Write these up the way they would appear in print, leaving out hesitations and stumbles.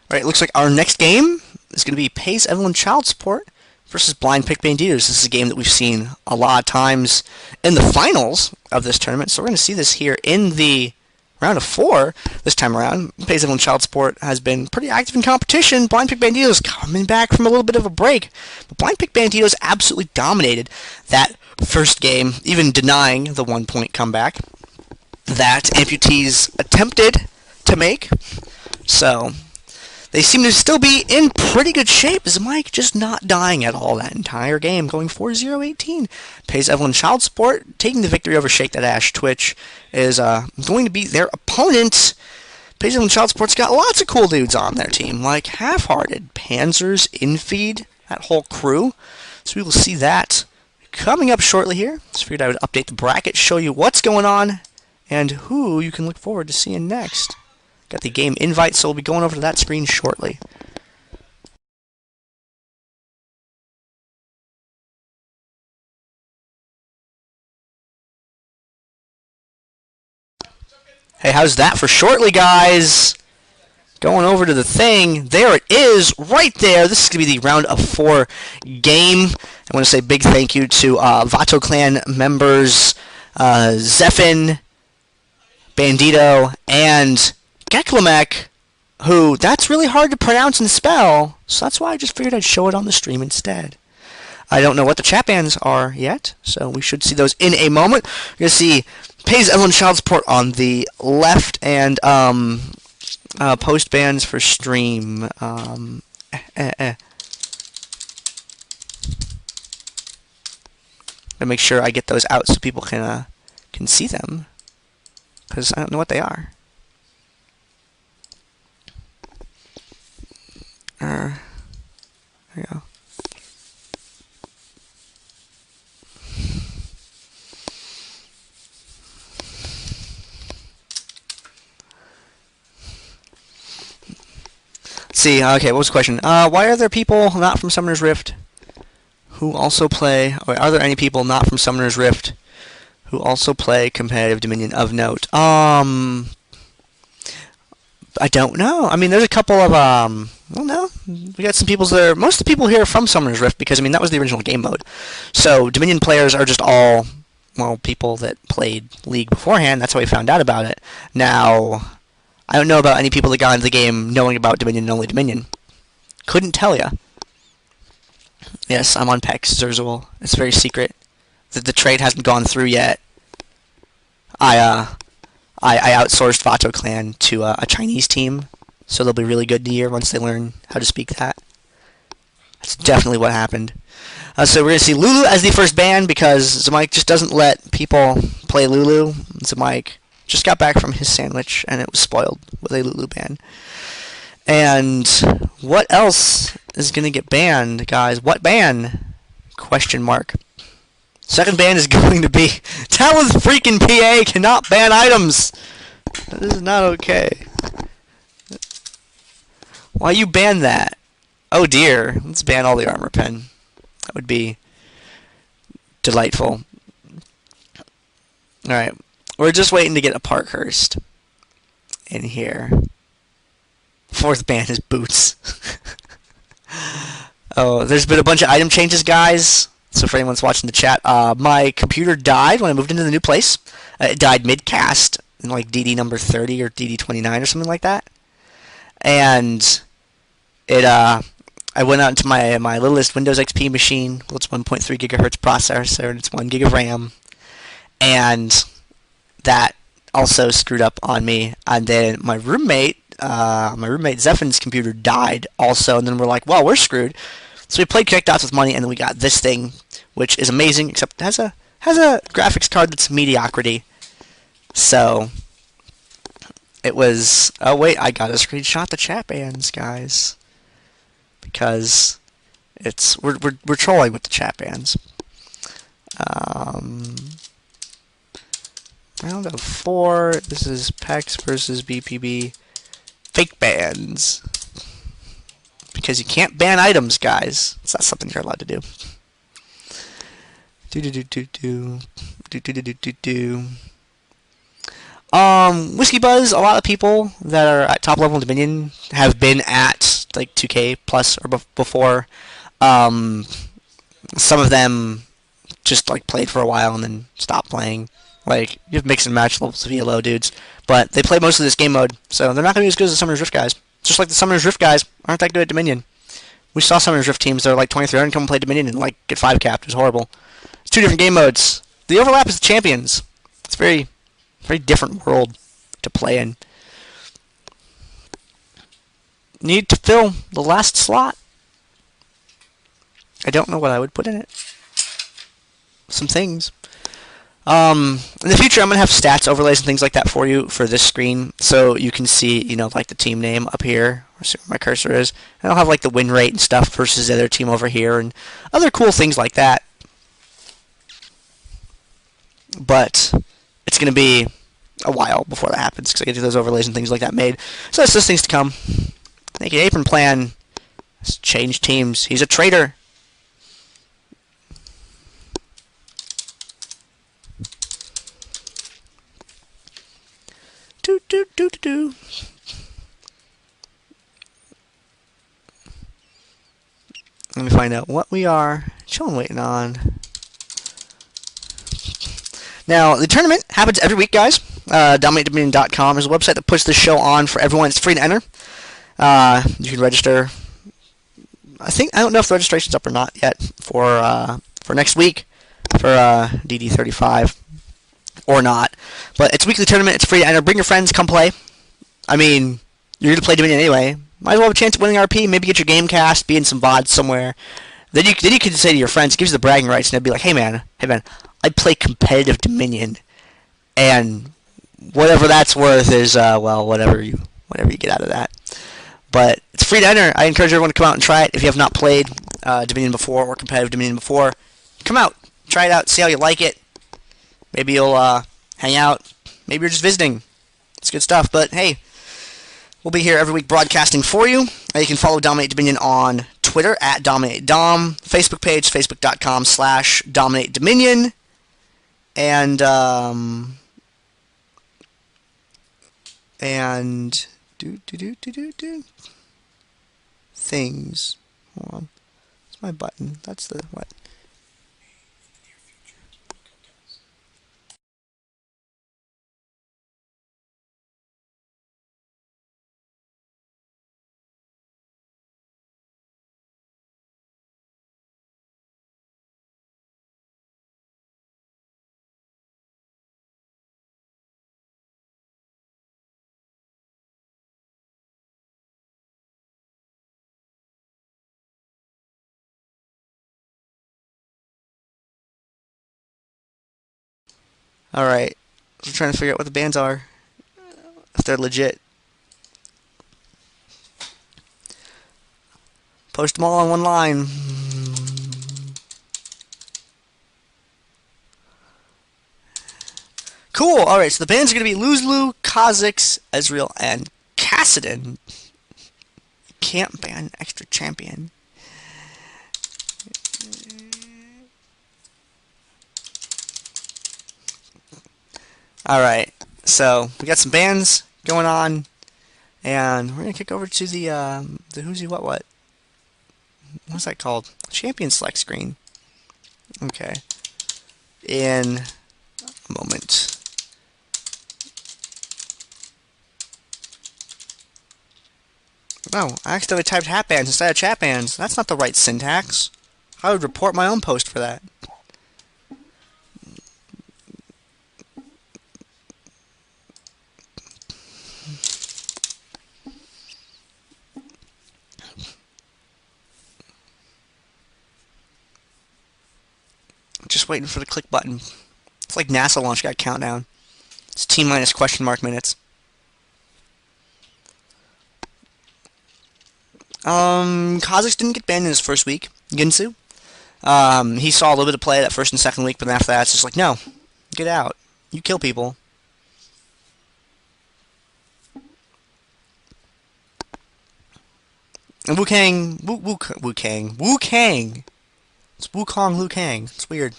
Right, it looks like our next game is going to be Pays Evelynn Child Support versus Blind Pick Banditos. This is a game that we've seen a lot of times in the finals of this tournament, so we're going to see this here in the round of 4 this time around. Pays Evelynn Child Support has been pretty active in competition. Blind Pick Banditos coming back from a little bit of a break, but Blind Pick Banditos absolutely dominated that first game, even denying the 1-point comeback that Amputees attempted to make. So they seem to still be in pretty good shape, as Mike just not dying at all that entire game, going 4-0-18. Pays Evelynn Child Support taking the victory over Shake That Ash. Twitch is going to be their opponent. Pays Evelynn Child Support's got lots of cool dudes on their team, like Half-Hearted, Panzers, Infeed, that whole crew. So we will see that coming up shortly here. Just figured I would update the bracket, show you what's going on, and who you can look forward to seeing next. Got the game invite, so we'll be going over to that screen shortly. Hey, how's that for shortly, guys? Going over to the thing. There it is, right there. This is going to be the round of 4 game. I want to say big thank you to Vato Clan members, Zephin, Bandito, and Geklemek, who, that's really hard to pronounce and spell, so that's why I just figured I'd show it on the stream instead. I don't know what the chat bans are yet, so we should see those in a moment. We're going to see Pays Evelynn Child Support on the left, and post bans for stream. Gotta make sure I get those out so people can see them, because I don't know what they are. There we go. Let's see, okay, what was the question? Why are there people not from Summoner's Rift who also play... Wait, are there any people not from Summoner's Rift who also play competitive Dominion of note? I don't know. I mean, there's a couple of, I don't know. We got some people there. Most of the people here are from Summoner's Rift because, I mean, that was the original game mode. So, Dominion players are just all, well, people that played League beforehand. That's how we found out about it. Now, I don't know about any people that got into the game knowing about Dominion and only Dominion. Couldn't tell ya. Yes, I'm on PEX, Zerzual. It's very secret. The trade hasn't gone through yet. I outsourced Vato Clan to a Chinese team, so they'll be really good in a year once they learn how to speak that. That's definitely what happened. So we're going to see Lulu as the first ban, because Zamike just doesn't let people play Lulu. Zamike just got back from his sandwich, and it was spoiled with a Lulu ban. And what else is going to get banned, guys? What ban? Question mark. Second ban is going to be Talon's freaking PA cannot ban items. This is not okay. Why you ban that? Oh dear. Let's ban all the armor pen. That would be delightful. Alright. We're just waiting to get a Parkhurst in here. Fourth ban is boots. Oh, there's been a bunch of item changes, guys. So for anyone's watching the chat, my computer died when I moved into the new place. It died mid-cast, in like DD number 30 or DD 29 or something like that. And it, I went out into my littlest Windows XP machine with its 1.3 gigahertz processor and its 1 gig of RAM. And that also screwed up on me. And then my roommate Zephin's computer died also. And then we're like, well, we're screwed. So we played Connect Dots with money, and then we got this thing, which is amazing, except it has a graphics card that's mediocrity. So it was. Oh wait, I gotta screenshot the chat bans, guys, because we're trolling with the chat bans. Round of 4. This is PEX versus BPB. Fake bans. Because you can't ban items, guys. It's not something you're allowed to do. Whiskey Buzz, a lot of people that are at top level in Dominion have been at like 2K plus or before. Some of them just like played for a while and then stopped playing. Like, you have mix and match levels of ELO dudes, but they play most of this game mode, so they're not going to be as good as the Summoner's Rift guys. Just like the Summoner's Rift guys aren't that good at Dominion. We saw Summoner's Rift teams that are like 2300 come and play Dominion and like get 5 capped. It was horrible. It's 2 different game modes. The overlap is the champions. It's a very different world to play in. Need to fill the last slot. I don't know what I would put in it. Some things. In the future, I'm going to have stats overlays and things like that for you for this screen, so you can see, you know, like the team name up here, where my cursor is, and I'll have like the win rate and stuff versus the other team over here, and other cool things like that. But it's going to be a while before that happens, because I get to those overlays and things like that made. So that's those things to come. Naked Apron plan has changed teams. He's a traitor. Do. Let me find out what we are chilling waiting on. Now, the tournament happens every week, guys. DominateDominion.com is a website that puts this show on for everyone. It's free to enter. You can register. I don't know if the registration's up or not yet for next week for DD35 or not. But it's a weekly tournament. It's free to enter. Bring your friends. Come play. I mean, you're going to play Dominion anyway. Might as well have a chance at winning RP. Maybe get your game cast. Be in some VODs somewhere. Then you can say to your friends, it gives you the bragging rights, and they'll be like, hey man, I play competitive Dominion, and whatever that's worth is well, whatever you get out of that. But it's free to enter. I encourage everyone to come out and try it. If you have not played Dominion before or competitive Dominion before, come out, try it out, see how you like it. Maybe you'll hang out. Maybe you're just visiting. It's good stuff. But hey, we'll be here every week broadcasting for you. You can follow Dominate Dominion on Twitter at DominateDom, Facebook page, facebook.com/DominateDominion, and things. Hold on. It's my button. That's the what? Alright, so I'm trying to figure out what the bands are, if they're legit. Post them all on one line. Cool, alright, so the bands are going to be Lulu, Kha'Zix, Ezreal, and Kassadin. You can't ban an extra champion. Alright, so we got some bands going on, and we're going to kick over to the who's you what? What's that called? Champion select screen. Okay. In a moment. Oh, I accidentally typed hat bands instead of chat bands. That's not the right syntax. I would report my own post for that. Just waiting for the click button. It's like NASA launch got countdown. It's T-minus question mark minutes. Kha'Zix didn't get banned in his first week. Ginsu. He saw a little bit of play that first and second week, but after that, it's just like, no, get out. You kill people. And Wukong. It's Wukong Liu Kang. It's weird.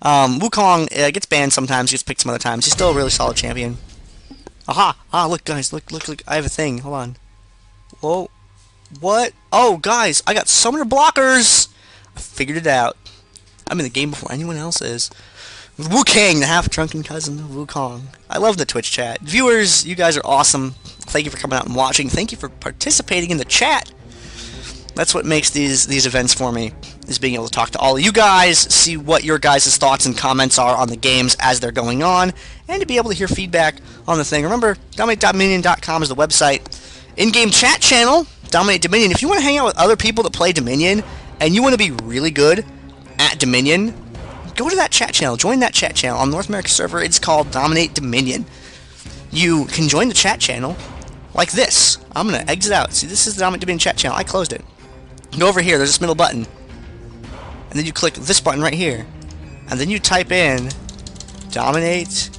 Wukong gets banned sometimes, gets picked some other times. He's still a really solid champion. Aha! Ah, look, guys, look. I have a thing. Hold on. Whoa. What? Oh, guys, I got summoner blockers! I figured it out. I'm in the game before anyone else is. Wukong, the half-drunken cousin of Wukong. I love the Twitch chat. Viewers, you guys are awesome. Thank you for coming out and watching. Thank you for participating in the chat. That's what makes these events for me, is being able to talk to all of you guys, see what your guys' thoughts and comments are on the games as they're going on, and to be able to hear feedback on the thing. Remember, DominateDominion.com is the website. In-game chat channel, Dominate Dominion. If you want to hang out with other people that play Dominion, and you want to be really good at Dominion, go to that chat channel. Join that chat channel. On North America server, it's called Dominate Dominion. You can join the chat channel like this. I'm going to exit out. See, this is the Dominate Dominion chat channel. I closed it. Go over here. There's this middle button. And then you click this button right here. And then you type in Dominate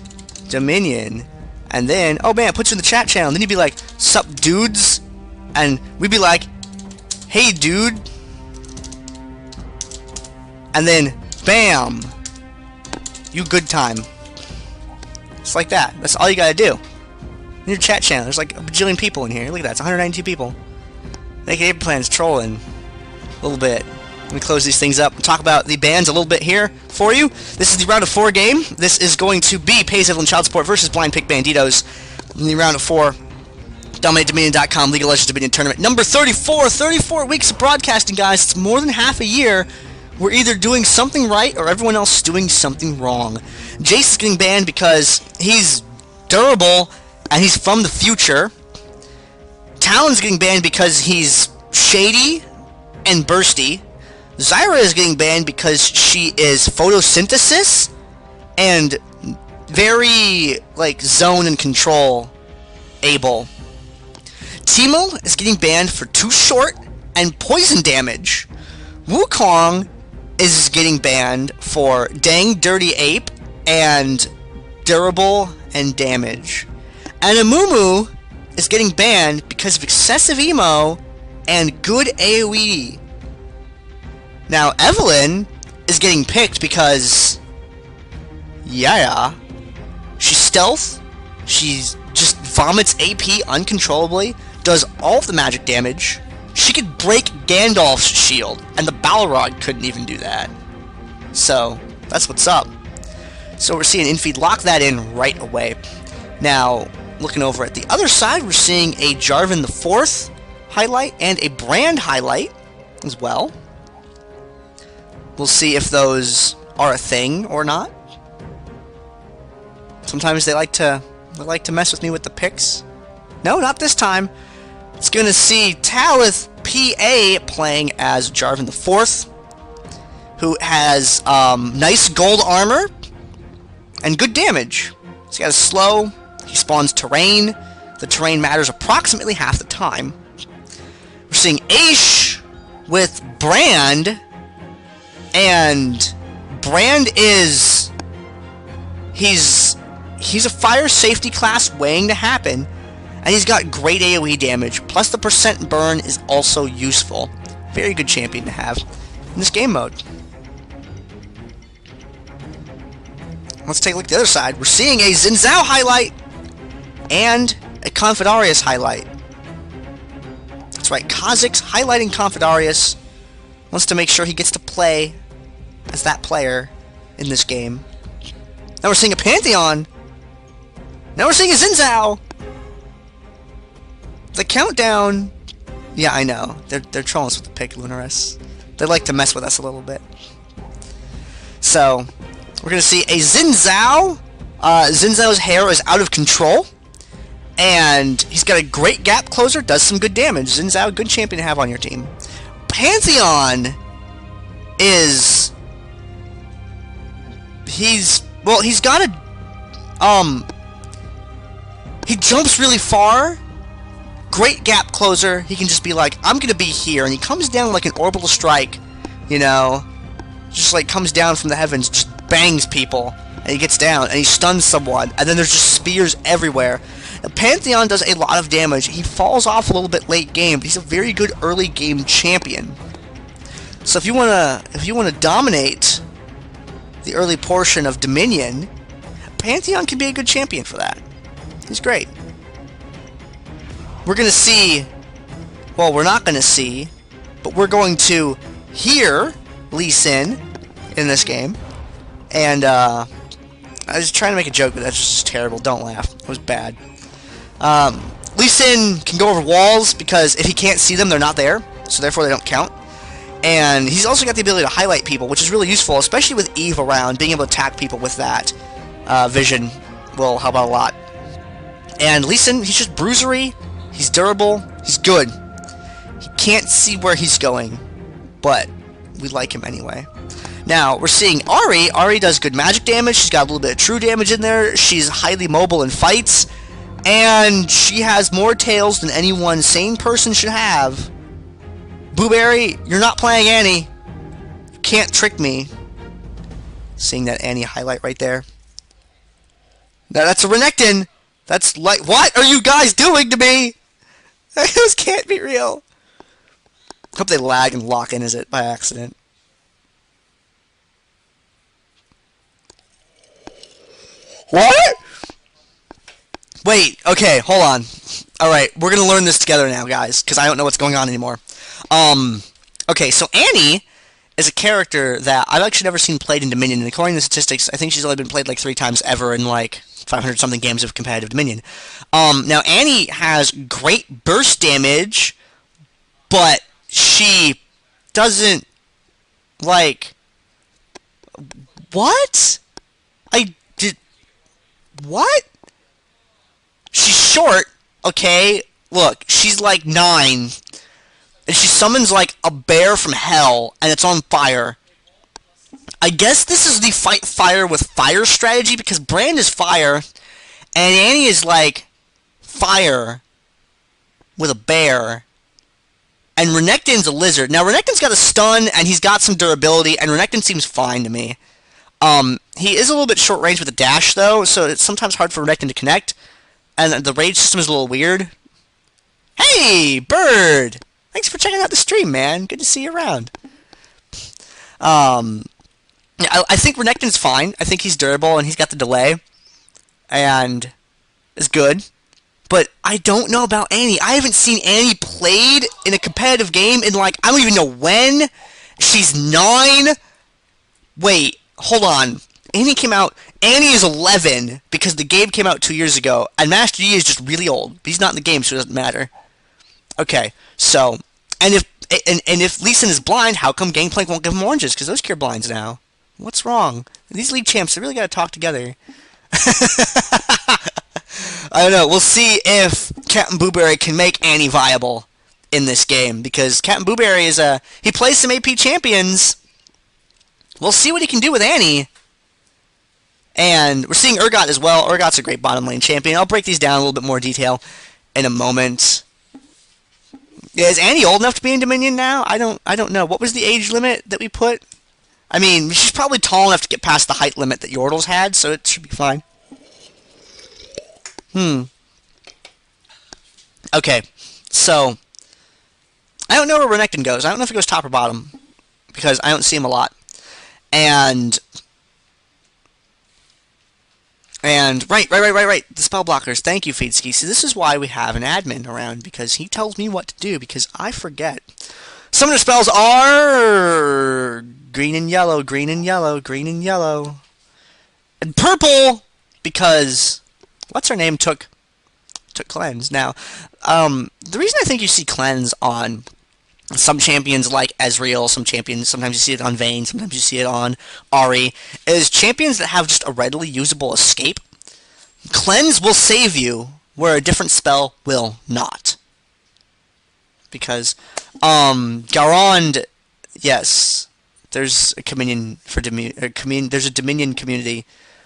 Dominion. And then, oh man, it puts you in the chat channel. And then you'd be like, sup dudes? And we'd be like, hey dude. And then, bam. You good time. It's like that. That's all you gotta do. In your chat channel, there's like a bajillion people in here. Look at that, it's 192 people. Naked Plan's trolling a little bit. Let me close these things up and talk about the bans a little bit here for you. This is the round of 4 game. This is going to be Pays Evelynn Child Support versus Blind Pick Banditos in the round of 4. DominateDominion.com League of Legends Dominion Tournament. Number 34. 34 weeks of broadcasting, guys. It's more than half a year. We're either doing something right or everyone else is doing something wrong. Jayce is getting banned because he's durable and he's from the future. Talon's getting banned because he's shady and bursty. Zyra is getting banned because she is photosynthesis and very, like, zone and control able. Teemo is getting banned for too short and poison damage. Wukong is getting banned for dang dirty ape and durable and damage. And Amumu is getting banned because of excessive emo and good AoE. Now Evelynn is getting picked because yeah, she's stealth, she's just vomits AP uncontrollably, does all of the magic damage. She could break Gandalf's shield, and the Balrog couldn't even do that. So, that's what's up. So we're seeing Infeed lock that in right away. Now, looking over at the other side, we're seeing a Jarvan the 4th highlight and a Brand highlight as well. We'll see if those are a thing or not. Sometimes they like to mess with me with the picks. No, not this time. It's going to see Talith PA playing as Jarvan the 4th, who has nice gold armor and good damage. He's got a slow, he spawns terrain. The terrain matters approximately half the time. We're seeing Ashe with Brand, and Brand is... He's a fire safety class waiting to happen. And he's got great AoE damage, plus the percent burn is also useful. Very good champion to have in this game mode. Let's take a look at the other side. We're seeing a Xin Zhao highlight and a Confidarius highlight. That's right, Kha'Zix highlighting Confidarius. Wants to make sure he gets to play as that player in this game. Now we're seeing a Pantheon. Now we're seeing a Xin Zhao. The countdown... Yeah, I know. They're trolling us with the pick, Lunaris. They like to mess with us a little bit. So, we're going to see a Xin Zhao. Xin Zhao's hair is out of control. And he's got a great gap closer, does some good damage. Xin Zhao, good champion to have on your team. Pantheon is... He's got a... He jumps really far. Great gap closer. He can just be like, I'm gonna be here, and he comes down like an orbital strike, you know, just like comes down from the heavens, just bangs people, and he gets down, and he stuns someone, and then there's just spears everywhere. Now, Pantheon does a lot of damage. He falls off a little bit late game, but he's a very good early game champion. So if you wanna dominate the early portion of Dominion, Pantheon can be a good champion for that. He's great. we're going to see... Well, we're not going to see, but we're going to hear Lee Sin in this game. And, I was trying to make a joke, but that's just terrible. Don't laugh. It was bad. Lee Sin can go over walls because if he can't see them, they're not there. So therefore, they don't count. And he's also got the ability to highlight people, which is really useful, especially with Eve around. Being able to attack people with that vision will help out a lot. And Lee Sin, he's just bruisery. He's durable. He's good. He can't see where he's going, but we like him anyway. Now, we're seeing Ahri. Ahri does good magic damage. She's got a little bit of true damage in there. She's highly mobile in fights. And she has more tails than any one sane person should have. Blueberry, you're not playing Annie. You can't trick me. Seeing that Annie highlight right there. Now, that's a Renekton. That's like, what are you guys doing to me? This can't be real. Hope they lag and lock in, is it, by accident. What? Wait, okay, hold on. Alright, we're gonna learn this together now, guys, because I don't know what's going on anymore. Okay, so Annie is a character that I've actually never seen played in Dominion, and according to the statistics, I think she's only been played like 3 times ever in like 500-something games of competitive Dominion. Now, Annie has great burst damage, but she doesn't, like... What? What? She's short, okay? Look, she's like 9. And she summons like a bear from hell, and it's on fire. I guess this is the fight fire with fire strategy, because Brand is fire, and Annie is like fire with a bear. And Renekton's a lizard. Now, Renekton's got a stun, and he's got some durability, and Renekton seems fine to me. He is a little bit short range with a dash, though, so it's sometimes hard for Renekton to connect. And the rage system is a little weird. Hey, Bird! Thanks for checking out the stream, man. Good to see you around. I think Renekton's fine. I think he's durable, and he's got the delay. And is good. But I don't know about Annie. I haven't seen Annie played in a competitive game in, like, I don't even know when. She's 9. Wait, hold on. Annie came out... Annie is 11, because the game came out 2 years ago, and Master Yi is just really old. But he's not in the game, so it doesn't matter. Okay, so... And if Lee Sin is blind, how come Gangplank won't give him oranges? Because those cure blinds now. What's wrong? These league champs, they really got to talk together. I don't know. We'll see if Captain Blueberry can make Annie viable in this game, because Captain Blueberry is a... He plays some AP champions. We'll see what he can do with Annie. And we're seeing Urgot as well. Urgot's a great bottom lane champion. I'll break these down in a little bit more detail in a moment. Is Annie old enough to be in Dominion now? I don't know. What was the age limit that we put? I mean, she's probably tall enough to get past the height limit that Yordle's had, so it should be fine. Okay, so I don't know where Renekton goes. I don't know if he goes top or bottom, because I don't see him a lot. And right. The spell blockers. Thank you, Feedski. See, this is why we have an admin around, because he tells me what to do, because I forget. Some of the spells are green and yellow, green and yellow, green and yellow. And purple, because what's her name took cleanse. Now, the reason I think you see cleanse on some champions like Ezreal, some champions, sometimes you see it on Vayne, sometimes you see it on Ahri, is champions that have just a readily usable escape. Cleanse will save you, where a different spell will not. Because, Garand, yes, there's a Dominion for there's a Dominion community.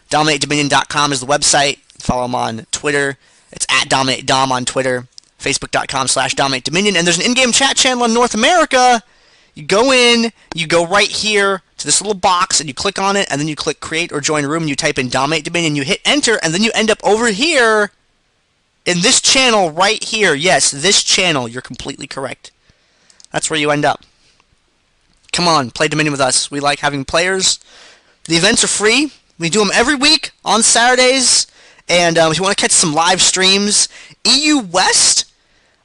DominateDominion.com is the website. Follow them on Twitter. It's at DominateDom on Twitter. Facebook.com/DominateDominion, and there's an in-game chat channel in North America. You go in, you go right here to this little box, and you click on it, and then you click Create or Join Room, and you type in Dominate Dominion, you hit Enter, and then you end up over here in this channel right here. Yes, this channel. You're completely correct. That's where you end up. Come on, play Dominion with us. We like having players. The events are free. We do them every week on Saturdays. And if you want to catch some live streams, EU West,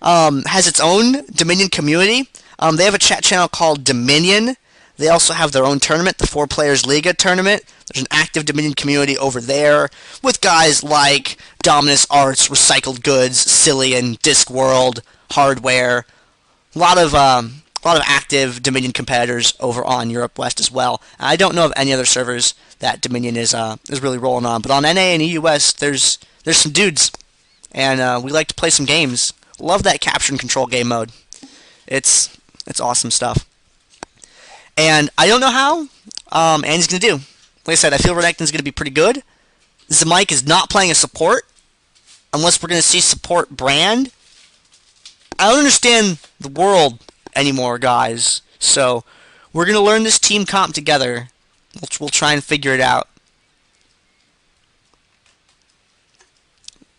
has its own Dominion community. They have a chat channel called Dominion. They also have their own tournament, the 4 Players Liga tournament. There's an active Dominion community over there with guys like Dominus Arts, Recycled Goods, Cillian, Discworld, Hardware. A lot of active Dominion competitors over on Europe West as well. I don't know of any other servers that Dominion is really rolling on, but on NA and EU West, there's some dudes, and we like to play some games. Love that capture and control game mode. It's awesome stuff. And I don't know how Annie's going to do. Like I said, I feel Renekton's going to be pretty good. Zyra is not playing a support, unless we're going to see IV+Brand. I don't understand the world anymore, guys. So, we're going to learn this team comp together. We'll try and figure it out.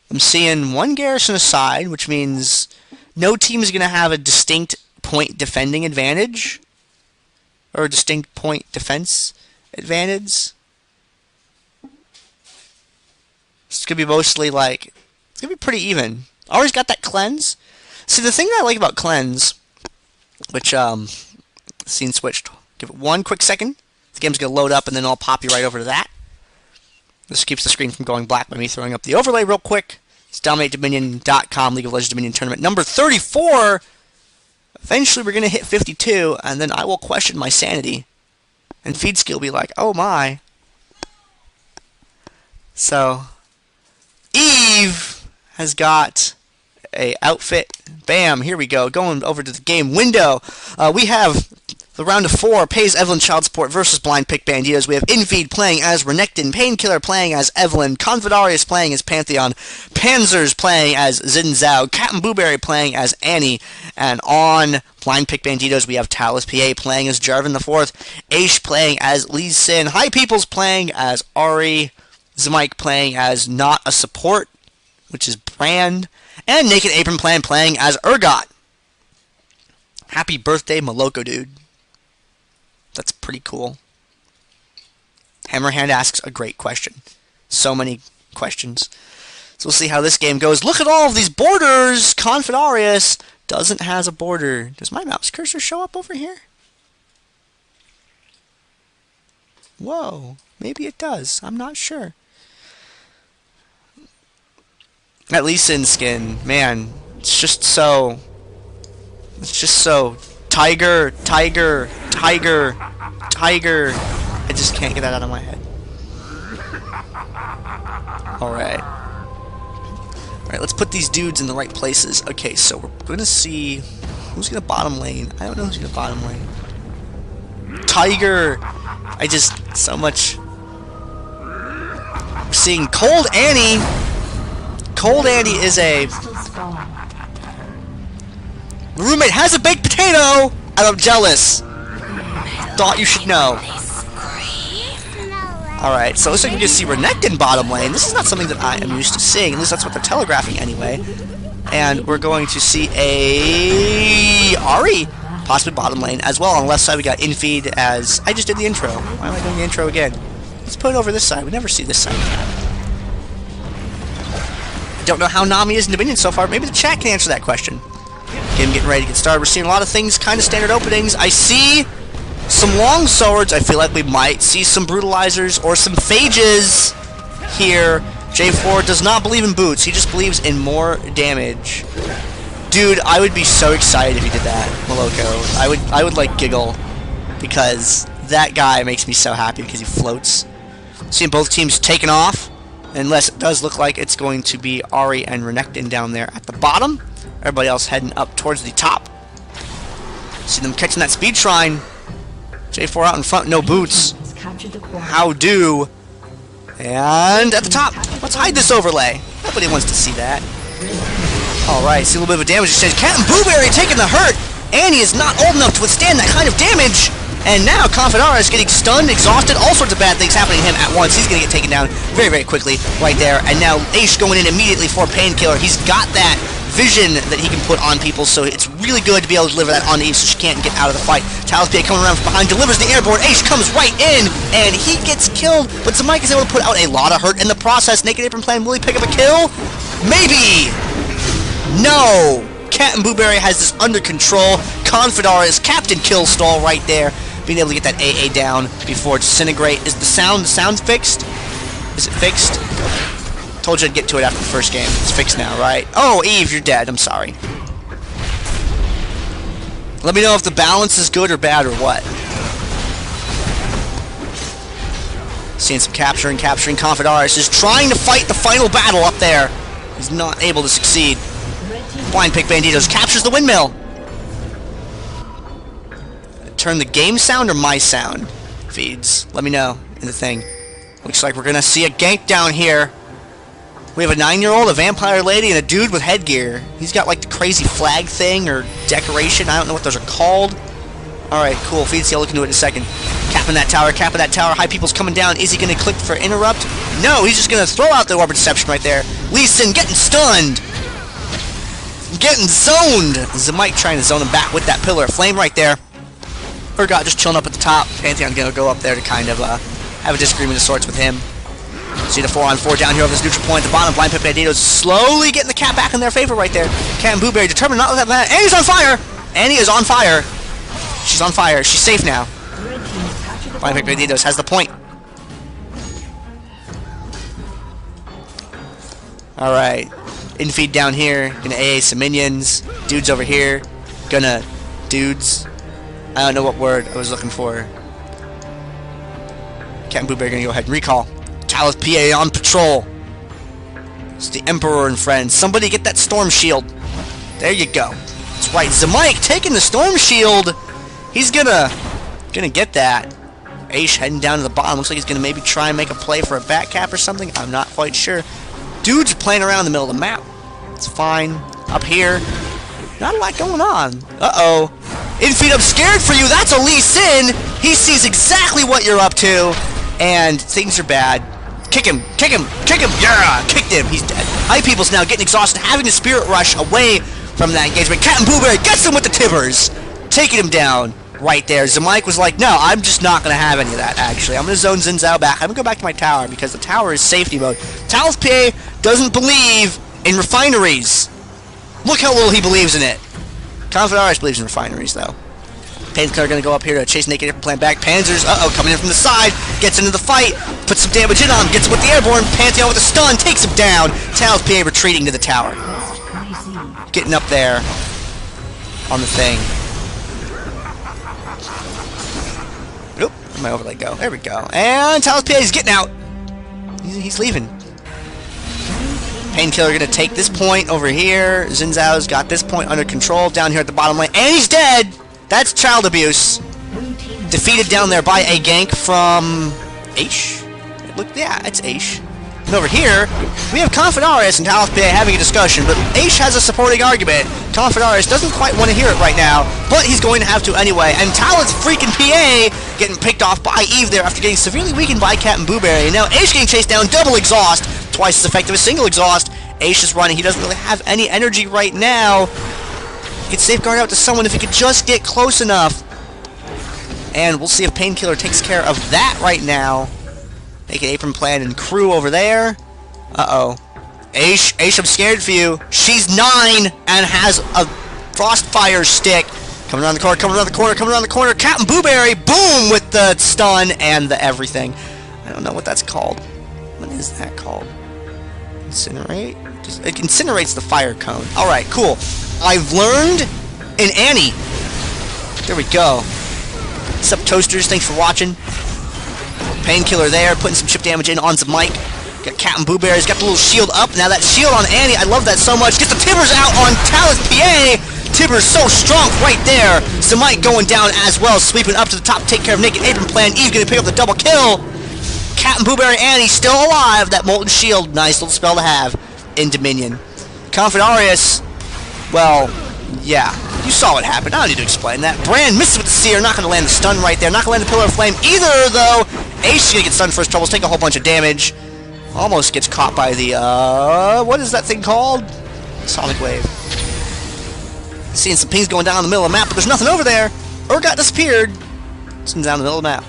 I'm seeing one Garrison aside, which means no team is going to have a distinct point defending advantage. Or a distinct point defense advantage. It's going to be mostly like, it's going to be pretty even. Always got that cleanse. See, the thing that I like about cleanse, which, scene switched. Give it one quick second. The game's going to load up and then I'll pop you right over to that. This keeps the screen from going black by me throwing up the overlay real quick. It's DominateDominion.com, League of Legends Dominion Tournament number 34. Eventually we're going to hit 52, and then I will question my sanity. And feed skill will be like, oh my. So, Eve has got a outfit. Bam, here we go. Going over to the game window. We have the round of 4, Pays Evelynn Child Support versus Blind Pick Banditos. We have Infeed playing as Renekton, Painkiller playing as Evelynn, Confidarius playing as Pantheon, Panzers playing as Zhao, Captain Blueberry playing as Annie, and on Blind Pick Banditos we have Talus PA playing as Jarvan the 4th, Ashe playing as Lee Sin, High Peoples playing as Ahri, Zyra playing as Not a Support, which is Brand, and Naked Apron playing as Urgot. Happy birthday, Moloko, dude. That's pretty cool. Hammerhand asks a great question. So many questions. So we'll see how this game goes. Look at all of these borders! Confidarius doesn't has a border. Does my mouse cursor show up over here? Whoa. Maybe it does. I'm not sure. That Lee Sin skin, man, it's just so tiger. I just can't get that out of my head. Alright, let's put these dudes in the right places. Okay, so we're gonna see who's gonna bottom lane. I don't know who's gonna bottom lane. Tiger! So much. We're seeing Cold Annie! Cold Annie is a... The roommate has a baked potato! And I'm jealous. Thought you should know. Alright, so it looks like we can see Renekton bottom lane. This is not something that I am used to seeing. At least that's what they're telegraphing anyway. And we're going to see a Ahri possibly bottom lane as well. On the left side we got Infeed as... I just did the intro. Why am I doing the intro again? Let's put it over this side. We never see this side. I don't know how Nami is in Dominion so far. Maybe the chat can answer that question. Game getting ready to get started. We're seeing a lot of things, kind of standard openings. I see some long swords. I feel like we might see some brutalizers or some phages here. J4 does not believe in boots. He just believes in more damage. Dude, I would be so excited if he did that, Moloko. I would like giggle because that guy makes me so happy because he floats. Seeing both teams taken off, unless it does look like it's going to be Ahri and Renekton down there at the bottom. Everybody else heading up towards the top. See them catching that speed shrine. J4 out in front, no boots. How do? And at the top, let's hide this overlay. Nobody wants to see that. Alright, see a little bit of a damage exchange. Captain Blueberry taking the hurt. Annie is not old enough to withstand that kind of damage. And now Confidarius is getting stunned, exhausted, all sorts of bad things happening to him at once. He's going to get taken down very, very quickly right there. And now Ashe going in immediately for Painkiller. He's got that vision that he can put on people, so it's really good to be able to deliver that on Eve so she can't get out of the fight. Talus PA coming around from behind, delivers the airborne. Ashe comes right in, and he gets killed, but Zyra is able to put out a lot of hurt in the process. Naked Apron plan, will he pick up a kill? Maybe! No! Cat and Blueberry has this under control. Confidar is Captain Killstall right there, being able to get that AA down before Disintegrate. Is the sound fixed? Is it fixed? Told you I'd get to it after the first game. It's fixed now, right? Oh, Eve, you're dead. I'm sorry. Let me know if the balance is good or bad or what. Seeing some capturing. Confidaris is trying to fight the final battle up there. He's not able to succeed. Blind Pick Banditos captures the windmill. Turn the game sound or my sound feeds? Let me know in the thing. Looks like we're gonna see a gank down here. We have a 9-year-old, a vampire lady, and a dude with headgear. He's got like the crazy flag thing or decoration. I don't know what those are called. Alright, cool. Feeds, I'll look into it in a second. Capping that tower. High People's coming down. Is he going to click for interrupt? No, he's just going to throw out the orb deception right there. Lee Sin getting stunned. Getting zoned. Zimite trying to zone him back with that pillar of flame right there. Urgot just chilling up at the top. Pantheon going to go up there to kind of have a disagreement of sorts with him. See the 4-on-4 down here over this neutral point at the bottom. Blind Pip Banditos slowly getting the cat back in their favor right there. Cat and Blueberry determined not to let that. Annie's on fire! Annie is on fire. She's on fire. She's safe now. Blind Pip Banditos has the point. Alright. Infeed down here. Gonna AA some minions. Dudes over here. Gonna... Dudes. I don't know what word I was looking for. Cat and Blueberry gonna go ahead and recall. Talon PA on patrol. It's the Emperor and friends. Somebody get that storm shield. There you go. That's right. Zimite taking the storm shield. He's gonna get that. Aish heading down to the bottom. Looks like he's gonna maybe try and make a play for a back cap or something. I'm not quite sure. Dudes are playing around in the middle of the map. It's fine. Up here, not a lot going on. Uh-oh. Infeed, I'm scared for you. That's a Lee Sin. He sees exactly what you're up to, and things are bad. Kick him! Yeah! Kicked him! He's dead. High People's now getting exhausted, having to Spirit Rush away from that engagement. Cat and Blueberry gets him with the Tibbers! Taking him down right there. Zamike was like, no, I'm just not going to have any of that, actually. I'm going to zone Xin Zhao back. I'm going to go back to my tower because the tower is safety mode. Talon's PA doesn't believe in refineries. Look how little he believes in it. Confidaris believes in refineries, though. Painkiller going to go up here to chase Naked Airplane plan back. Panzer's, coming in from the side. Gets into the fight. Puts some damage in on him. Gets with the airborne. Pantheon with a stun. Takes him down. Talon's PA retreating to the tower. Getting up there on the thing. Oop. Where'd my overlay go? There we go. And Talon's PA is getting out. He's leaving. Painkiller going to take this point over here. Xin Zhao's got this point under control down here at the bottom lane. And he's dead! That's child abuse. Defeated down there by a gank from... Aish? Yeah, it's Aish. And over here, we have Confidaris and Talon PA having a discussion, but Aish has a supporting argument. Confidaris doesn't quite want to hear it right now, but he's going to have to anyway. And Talon's freaking PA getting picked off by Eve there after getting severely weakened by Cat and Blueberry. And now Aish getting chased down, double exhaust, twice as effective as single exhaust. Aish is running. He doesn't really have any energy right now. He could safeguard out to someone if he could just get close enough. And we'll see if Painkiller takes care of that right now. Naked Apron Plan and crew over there. Uh-oh. Aish, I'm scared for you. She's 9 and has a Frostfire stick. Coming around the corner. Cat and Blueberry, boom, with the stun and the everything. I don't know what that's called. What is that called? Incinerate? It incinerates the fire cone. Alright, cool. I've learned in Annie. There we go. What's up, Toasters? Thanks for watching. Painkiller there, putting some chip damage in on some Mike. Got Cat and Blueberry. He's got the little shield up. Now that shield on Annie, I love that so much. Gets the Tibbers out on Talon's PA. Tibbers so strong right there. Zamite going down as well, sweeping up to the top, take care of Naked Apron Plan. Eve gonna pick up the double kill. Cat and Blueberry Annie still alive. That Molten Shield, nice little spell to have in Dominion. Confidarius, well, yeah, you saw what happened. I don't need to explain that. Brand misses with the Seer, not going to land the stun right there. Not going to land the Pillar of Flame either, though. Aish is going to get stunned first troubles, take a whole bunch of damage. Almost gets caught by the, what is that thing called? Sonic Wave. Seeing some pings going down in the middle of the map, but there's nothing over there. Urgot disappeared. It's down in the middle of the map.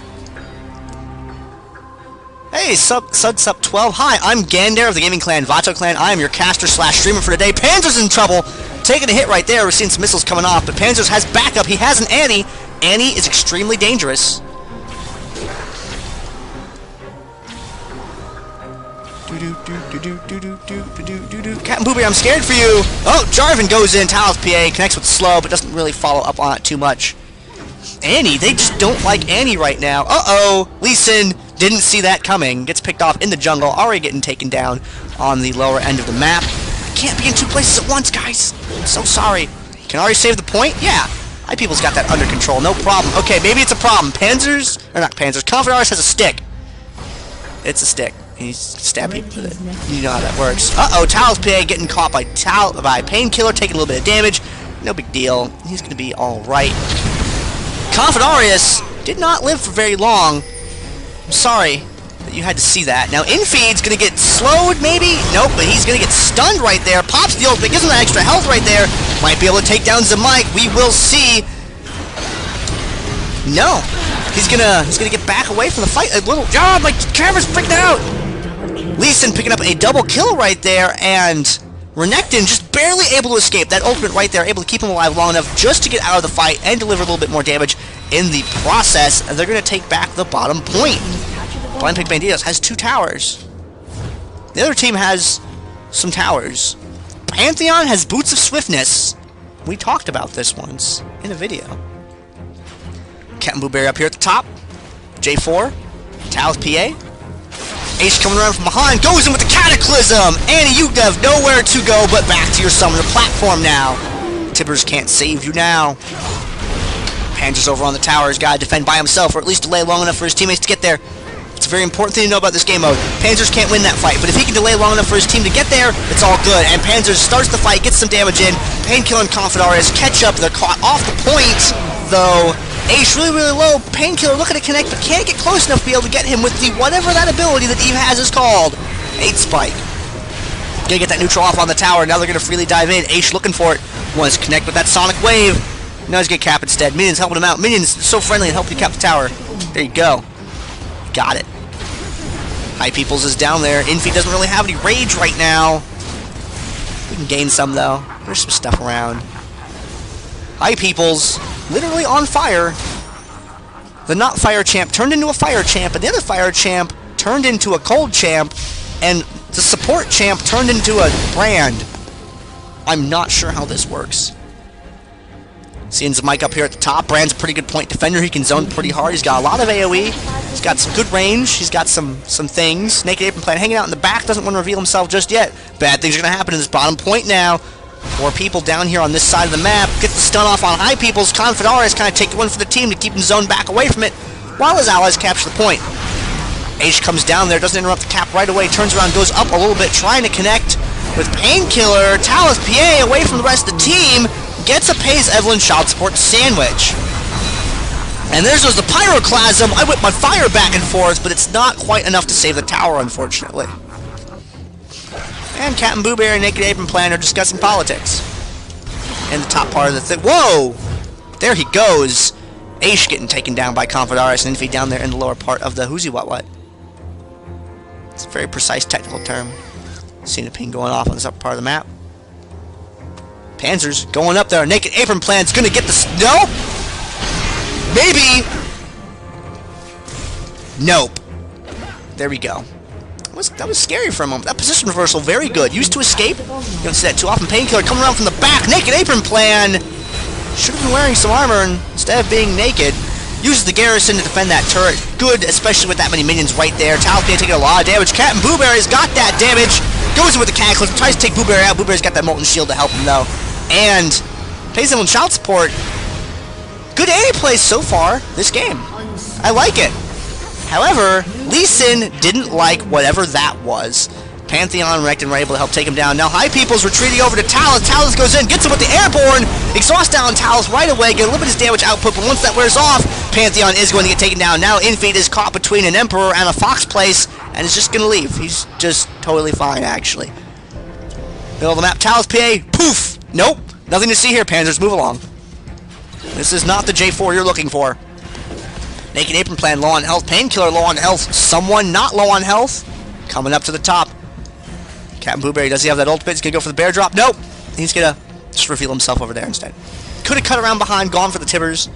Hey, Sub 12. Hi, I'm Gandair of the gaming clan Vato Clan. I am your caster / streamer for today. Panzer's in trouble. taking a hit right there. We're seeing some missiles coming off, but Panzers has backup. He has an Annie. Annie is extremely dangerous. Captain Booby, I'm scared for you. Oh, Jarvan goes in. Talon's PA connects with slow, but doesn't really follow up on it too much. Annie, they just don't like Annie right now. Uh-oh. Lee Sin didn't see that coming. Gets picked off in the jungle. Already getting taken down on the lower end of the map. Can't be in two places at once, guys. I'm so sorry. Can Ahri save the point? Yeah. People's got that under control. No problem. Okay, maybe it's a problem. Panzers, or not Panzers, Confidars has a stick. It's a stick. He's stab people with it. You know how that works. Uh-oh, Talon's PA getting caught by Painkiller, taking a little bit of damage. No big deal. He's going to be alright. Confidarius did not live for very long. I'm sorry that you had to see that. Now, Infeed's going to get slowed, maybe? Nope, but he's going to get stunned right there. Pops the ult, but gives him that extra health right there. Might be able to take down Zamike. We will see. No. He's gonna get back away from the fight a little. Oh, my camera's freaked out! Lee Sin picking up a double kill right there, and Renekton just barely able to escape. That ultimate right there, able to keep him alive long enough just to get out of the fight and deliver a little bit more damage in the process. And they're going to take back the bottom point. Blind Pick Banditos has 2 towers. The other team has some towers. Pantheon has Boots of Swiftness. We talked about this once in a video. Captain Blueberry up here at the top. J4. Tal's PA. Ace coming around from behind, goes in with the Cataclysm! Annie, you have nowhere to go but back to your summoner platform now. Tibbers can't save you now. Panzer's over on the tower. He's got to defend by himself, or at least delay long enough for his teammates to get there. It's a very important thing to know about this game mode. Panzers can't win that fight, but if he can delay long enough for his team to get there, it's all good. And Panzers starts the fight, gets some damage in. Painkiller and Confidarius catch up. They're caught off the point, though. Ace really, really low. Painkiller looking to connect, but can't get close enough to be able to get him with the whatever that ability that Eve has is called. 8 Spike. Gonna get that neutral off on the tower. Now they're gonna freely dive in. Ace looking for it. Wants to connect with that Sonic Wave. Now he's gonna cap instead. Minions helping him out. Minions so friendly and help you cap the tower. There you go. Got it. High Peoples is down there. Infy doesn't really have any rage right now. We can gain some though. There's some stuff around. High Peoples literally on fire. The not fire champ turned into a fire champ, and the other fire champ turned into a cold champ, and the support champ turned into a brand. I'm not sure how this works. Seeing Zamike up here at the top. Brand's a pretty good point defender. He can zone pretty hard. He's got a lot of AoE. He's got some good range. He's got some things. Naked Apron Plan hanging out in the back. Doesn't want to reveal himself just yet. Bad things are going to happen in this bottom point now. 4 people down here on this side of the map. Gets the stun off on High Peoples. Confidarius kind of take one for the team to keep him zoned back away from it, while his allies capture the point. H comes down there, doesn't interrupt the cap right away, turns around, goes up a little bit, trying to connect with Painkiller. Talon's PA away from the rest of the team. Gets a Pays Evelynn child support sandwich. And there's the Pyroclasm. I whip my fire back and forth, but it's not quite enough to save the tower, unfortunately. And Captain Boo Bear and Naked Apron Plan are discussing politics. In the top part of the thing. Whoa! There he goes. Aish getting taken down by Confidarius and Infy down there in the lower part of the whoozy what. It's a very precise technical term. Seeing a ping going off on this upper part of the map. Panzers going up there. Naked Apron Plan's gonna get the no? Maybe. Nope. There we go. That was scary for a moment. That position reversal, very good. Used to escape. You don't see that too often. Painkiller coming around from the back. Naked Apron Plan. Should have been wearing some armor instead of being naked. Uses the garrison to defend that turret. Good, especially with that many minions right there. Talon's taking a lot of damage. Captain Blueberry's got that damage. Goes in with the Cataclysm. Tries to take Blueberry out. Blueberry's got that Molten Shield to help him, though. And pays him on child support. Good AD play so far this game. I like it. However, Lee Sin didn't like whatever that was. Pantheon and Renekton were able to help take him down. Now High People's retreating over to Talon. Talon goes in, gets him with the Airborne. Exhaust down Talon right away, get a little bit of his damage output, but once that wears off, Pantheon is going to get taken down. Now Infeed is caught between an Emperor and a Fox place, and is just going to leave. He's just totally fine, actually. Middle of the map, Talon's PA, poof! Nope, nothing to see here, Panzers, move along. This is not the J4 you're looking for. Naked Apron Plan low on health. Painkiller low on health. Someone not low on health. Coming up to the top. Captain Blueberry, does he have that ultimate? He's going to go for the bear drop. Nope. He's going to Just reveal himself over there instead. Could have cut around behind, gone for the Tibbers.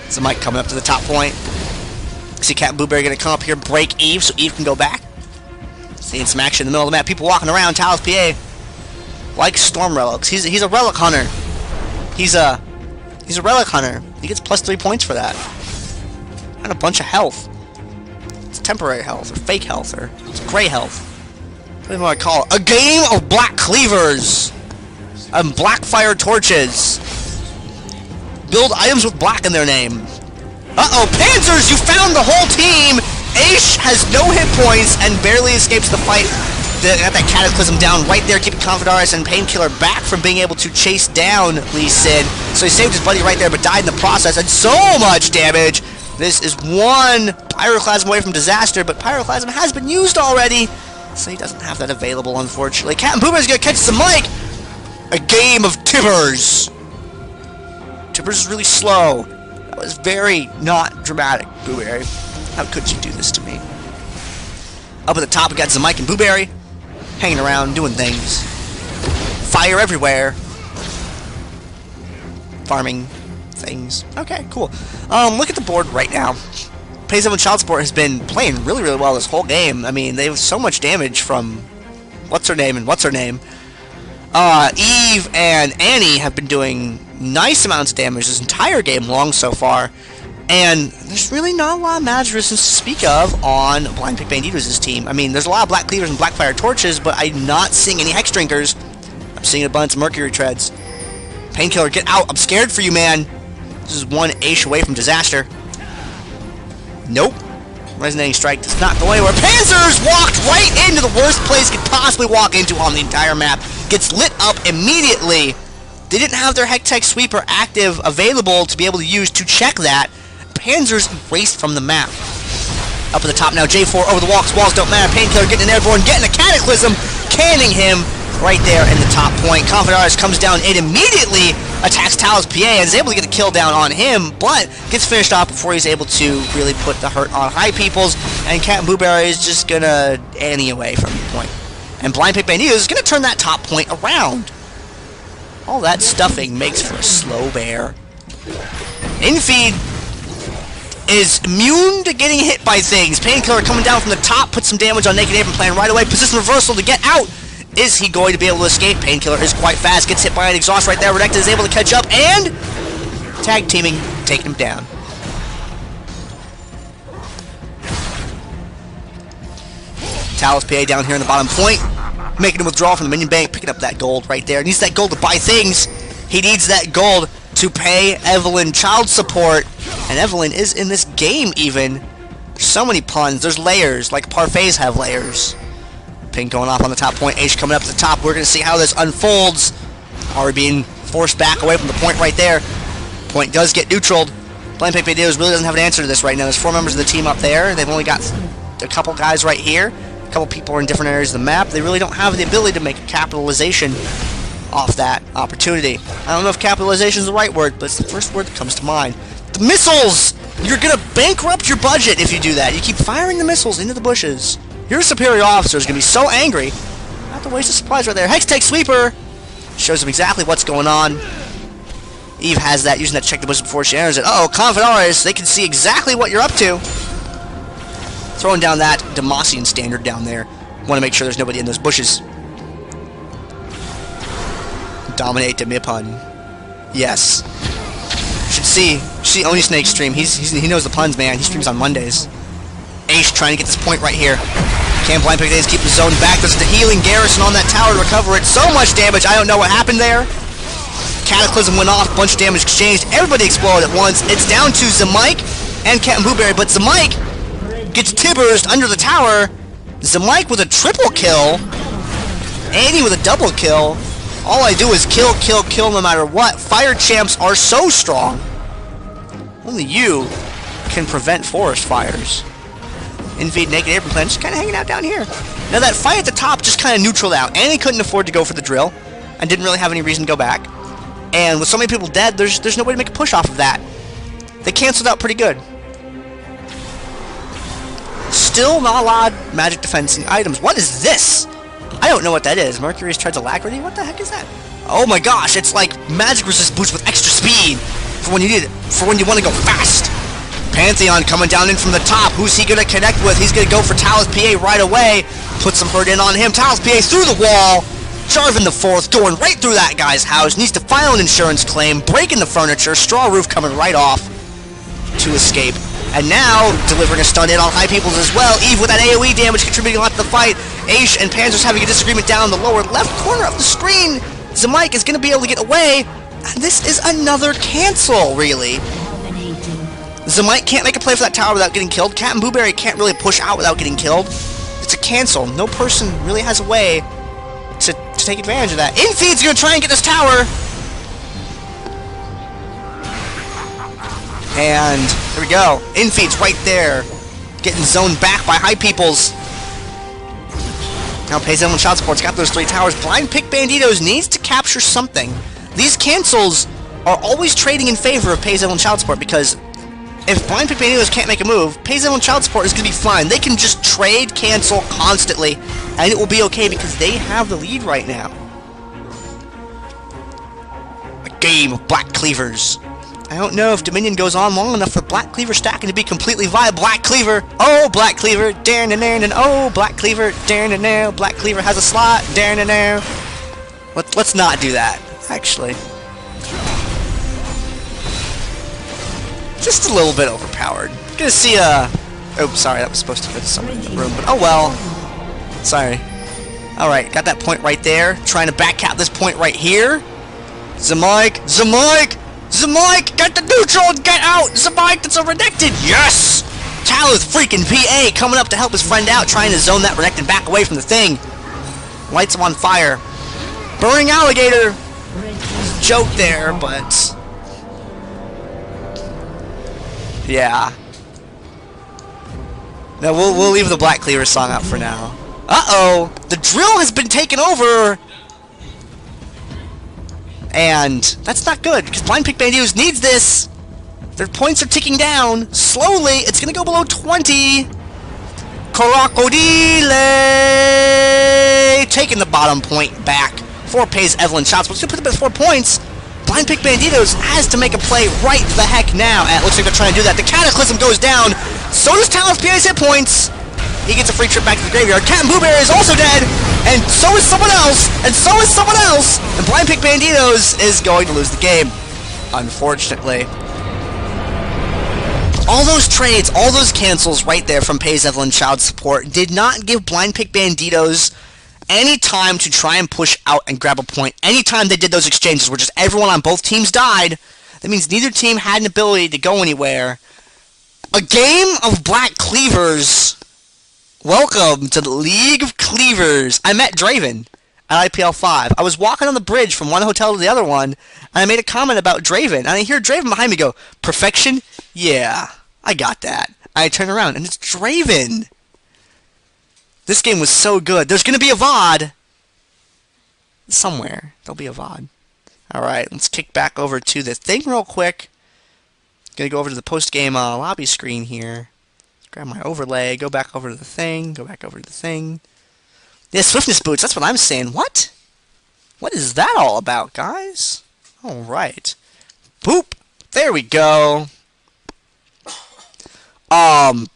Zmike coming up to the top point. See Cat and Blueberry going to come up here, break Eve, so Eve can go back. Seeing some action in the middle of the map. People walking around. Talos PA like Storm Relics. He's a relic hunter. He's a relic hunter. He gets plus 3 points for that. And a bunch of health. It's temporary health, or fake health, or it's gray health. What do I call it? A game of black cleavers and black fire torches. Build items with black in their name. Uh-oh, Panzers, you found the whole team! Ashe has no hit points and barely escapes the fight. Got that Cataclysm down right there, keeping Confidaris and Painkiller back from being able to chase down Lee Sin. So he saved his buddy right there, but died in the process, and so much damage! This is one Pyroclasm away from disaster, but Pyroclasm has been used already, so he doesn't have that available, unfortunately. Cat and Boomer's gonna catch some mic! A game of Tibbers! Tibbers is really slow. That was very not dramatic, Blueberry. How could you do this to me? Up at the top, we got Zmike and Blueberry. Hanging around, doing things. Fire everywhere. Farming things. Okay, cool. Look at the board right now. PayZ Evelynn Child Support has been playing really, really well this whole game. I mean, they have so much damage from what's-her-name and what's-her-name. Eve and Annie have been doing nice amounts of damage this entire game long so far. And there's really not a lot of magic resistance to speak of on Blind Pick Banditos' team. I mean, there's a lot of Black Cleavers and Black Fire Torches, but I'm not seeing any Hex Drinkers. I'm seeing a bunch of Mercury Treads. Painkiller, get out. I'm scared for you, man. This is one Ashe away from disaster. Nope. Resonating Strike does not go anywhere. Panzers walked right into the worst place he could possibly walk into on the entire map. Gets lit up immediately. They didn't have their Hextech Sweeper active available to be able to use to check that. Panzers erased from the map. Up at the top now, J4 over the walls don't matter. Painkiller getting an airborne, getting a Cataclysm, canning him right there in the top point. Confidaris comes down and immediately attacks Talos PA and is able to get the kill down on him, but gets finished off before he's able to really put the hurt on High Peoples, and Cat and Blueberry is just gonna Annie away from the point. And Blind Pick Banditos is gonna turn that top point around. All that stuffing makes for a slow bear. Infeed is immune to getting hit by things. Painkiller coming down from the top, puts some damage on Naked Apron plan right away. Position reversal to get out. Is he going to be able to escape? Painkiller is quite fast. Gets hit by an exhaust right there. Renekton is able to catch up and tag teaming, taking him down. Talos PA down here in the bottom point, making a withdrawal from the minion bank, picking up that gold right there. Needs that gold to buy things. He needs that gold to pay Evelynn child support. And Evelynn is in this game even. There's so many puns. There's layers, like parfaits have layers. Pink going off on the top point. Ashe coming up to the top. We're going to see how this unfolds. Ahri being forced back away from the point right there. Point does get neutraled. Blind Pick Banditos really doesn't have an answer to this right now. There's 4 members of the team up there. They've only got a couple guys right here. A couple people are in different areas of the map. They really don't have the ability to make a capitalization off that opportunity. I don't know if capitalization is the right word, but it's the first word that comes to mind. The missiles! You're going to bankrupt your budget if you do that. You keep firing the missiles into the bushes. Your superior officer is going to be so angry. Not to waste the supplies right there. Hextech Sweeper shows him exactly what's going on. Eve has that, using that to check the bushes before she enters it. Uh-oh, Confidaris, they can see exactly what you're up to. Throwing down that Demacian standard down there. Want to make sure there's nobody in those bushes. DominateDominion. Yes. Should see Oni Snake stream. He knows the puns, man. He streams on Mondays. Ashe trying to get this point right here. Can Blind Pick Banditos keep the zone back? There's the healing garrison on that tower to recover it. So much damage, I don't know what happened there. Cataclysm went off, bunch of damage exchanged. Everybody exploded at once. It's down to Zmike and Cat and Blueberry, but Zmike gets Tibbersed under the tower. Zmike with a triple kill. Annie with a double kill. All I do is kill, kill, kill no matter what. Fire champs are so strong. Only you can prevent forest fires. Invade Naked Apron Plan, just kind of hanging out down here. Now that fight at the top just kind of neutraled out. Annie couldn't afford to go for the drill and didn't really have any reason to go back. And with so many people dead, there's no way to make a push off of that. They canceled out pretty good. Still not a lot of magic defensing items. What is this? I don't know what that is. Mercury's tried to alacrity? What the heck is that? Oh my gosh, it's like magic resist boots with extra speed for when you need it, for when you want to go fast. Pantheon coming down in from the top. Who's he gonna connect with? He's gonna go for Talon's PA right away. Put some hurt in on him. Talon's PA through the wall. Jarvan the fourth going right through that guy's house. Needs to file an insurance claim. Breaking the furniture. Straw roof coming right off to escape. And now delivering a stun in on high peoples as well. Eve with that AoE damage contributing a lot to the fight. Ashe and Panzer's having a disagreement down in the lower left corner of the screen. Zamike is gonna be able to get away. And this is another cancel, really. Zamite can't make a play for that tower without getting killed. Cat and Blueberry can't really push out without getting killed. It's a cancel. No person really has a way to take advantage of that. Infeed's gonna try and get this tower. And there we go. Infeed's right there. Getting zoned back by high peoples. Now Ezreal and Child Support's got those 3 towers. Blind Pick Banditos needs to capture something. These cancels are always trading in favor of Ezreal and Child Support because if Blind Pick Banditos can't make a move, Ezreal and Child Support is going to be fine. They can just trade cancel constantly, and it will be okay because they have the lead right now. A game of Black Cleavers. I don't know if Dominion goes on long enough for Black Cleaver stacking to be completely viable. Black Cleaver, oh Black Cleaver, oh Black Cleaver, Black Cleaver has a slot, Let's not do that, actually. Just a little bit overpowered. Gonna see a... Oh, sorry, that was supposed to go to someone in the room, but oh well. Sorry. Alright, got that point right there. Trying to backcap this point right here. Zamike! Get the neutral and get out! Zamike, that's a Renekton! Yes! Talon's freaking PA coming up to help his friend out, trying to zone that Renekton back away from the thing. Lights him on fire. Burning alligator! Joke there, but... yeah. No, we'll leave the Black Cleaver song out for now. Uh-oh! The drill has been taken over! And that's not good, because Blind Pick Banditos needs this! Their points are ticking down. Slowly, it's gonna go below 20! Crocodile! Taking the bottom point back. 4 pays Evelynn shots, but it's gonna put them at 4 points. Blind Pick Banditos has to make a play right the heck now. And it looks like they're trying to do that. The Cataclysm goes down. So does Talon's PA's hit points. He gets a free trip back to the graveyard. Cat and Blueberry is also dead. And so is someone else. And so is someone else. And Blind Pick Banditos is going to lose the game. Unfortunately. All those trades, all those cancels right there from Evelynn Child Support did not give Blind Pick Banditos any time to try and push out and grab a point. Anytime they did those exchanges where just everyone on both teams died, that means neither team had an ability to go anywhere. A game of Black Cleavers. Welcome to the League of Cleavers. I met Draven at IPL 5. I was walking on the bridge from one hotel to the other one, and I made a comment about Draven, and I hear Draven behind me go, "Perfection? Yeah, I got that." I turn around, and it's Draven. This game was so good. There's going to be a VOD. Somewhere. There'll be a VOD. Alright, let's kick back over to the thing real quick. Gonna go over to the post-game lobby screen here. Grab my overlay, go back over to the thing, go back over to the thing. Yeah, swiftness boots, that's what I'm saying. What? What is that all about, guys? Alright. Boop! There we go. 1,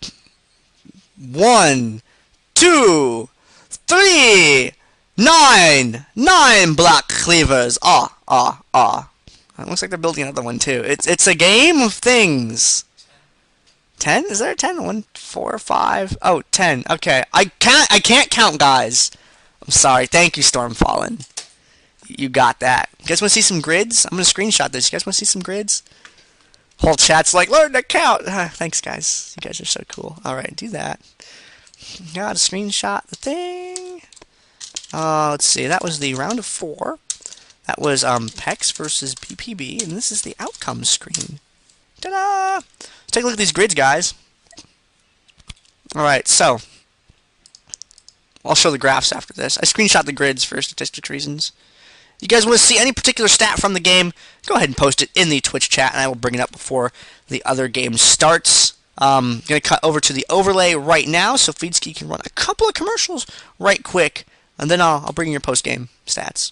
2, 3, 9 Black Cleavers. It looks like they're building another one too. It's a game of things. 10? Is there a 10? 1, 4, 5. Oh, 10. Okay. I can't count, guys. I'm sorry. Thank you, Stormfallen. You got that. You guys want to see some grids? I'm gonna screenshot this. You guys want to see some grids? Whole chat's like, learn to count. Thanks, guys. You guys are so cool. Alright, do that. Gotta screenshot the thing. Let's see. That was the round of 4. That was PEX versus BPB, and this is the outcome screen. Ta-da! Let's take a look at these grids, guys. Alright, so I'll show the graphs after this. I screenshot the grids for statistics reasons. You guys want to see any particular stat from the game, go ahead and post it in the Twitch chat, and I will bring it up before the other game starts. Going to cut over to the overlay right now, so Feedski can run a couple of commercials right quick, and then I'll bring your post-game stats.